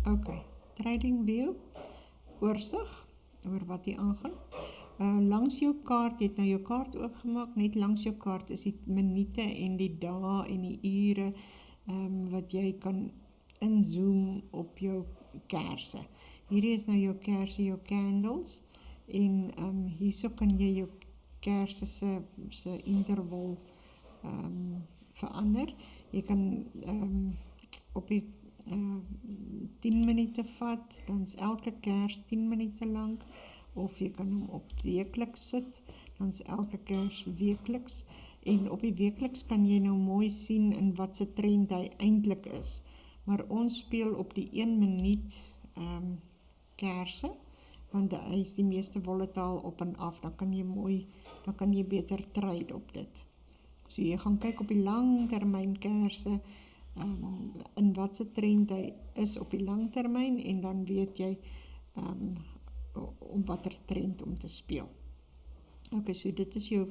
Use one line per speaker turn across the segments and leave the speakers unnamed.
Ok, TradingView, oorsig oor wat hier aangaan. Langs jou kaart, jy het nou jou kaart oopgemaak, net langs jou kaart is die minute en die dae en die ure wat jy kan inzoom op jou kerse. Hierdie is nou jou kerse, jou candles, en hierso kan jy jou kerse se interval verander. Jy kan op die 10 minute vat, dan is elke kers 10 minute lang, of jy kan hom op weekliks sit, dan is elke kers weekliks, en op die weekliks kan jy nou mooi sien in wat se trend hy eintlik is. Maar ons speel op die 1 minuut kerse, want hy is die meeste volatile op en af, dan kan jy beter trade op dit. So jy gaan kyk op die langtermyn kerse, in wat se trend hy is op die langtermyn, en dan weet jy om watter trend om te speel. Ok, so dit is jou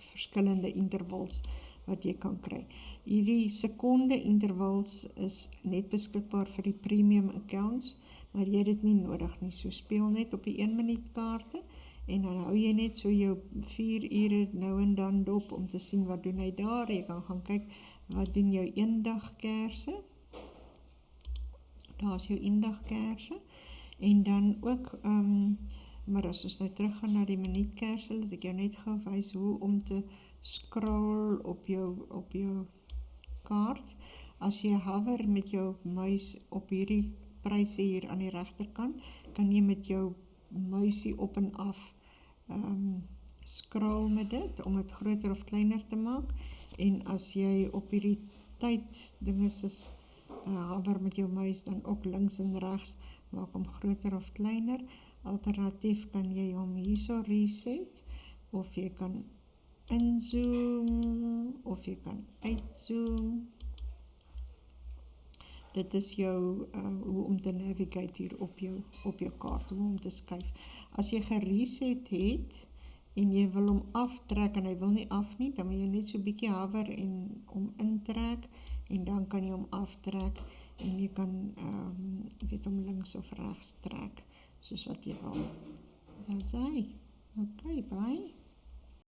verskillende intervals wat jy kan kry. Hierdie sekonde intervals is net beskikbaar vir die premium accounts, maar jy het dit nie nodig nie, so speel net op die 1 minuut kaarte, en dan hou jy net so jou 4 ure nou en dan dop om te sien wat doen hy daar. Jy kan gaan kyk wat doen jou eendagkerse. Daar is jou eendagkerse, en dan ook maar as ons nou teruggaan na die minuutkerse, laat ek jou net gou wys hoe om te scroll op jou kaart. As jy hover met jou muis op hierdie pryse hier aan die regterkant, kan jy met jou muisie op en af scroll met dit, om het groter of kleiner te maak, en as jy op hierdie tyd dinge soos hover met jou muis, dan ook links en regs, maak hom groter of kleiner. Alternatief kan jy hom hierso reset, of jy kan inzoom, of jy kan uitzoom. Dit is jou, hoe om te navigate hier op jou kaart, hoe om te skuif. As jy gereset het, en jy wil hom aftrek, en hy wil nie af nie, dan moet jy net so bietjie hover en hom intrek, en dan kan jy hom aftrek, en jy kan hom links of regs trek, soos wat jy wil. Daar is hy. Ok, bye.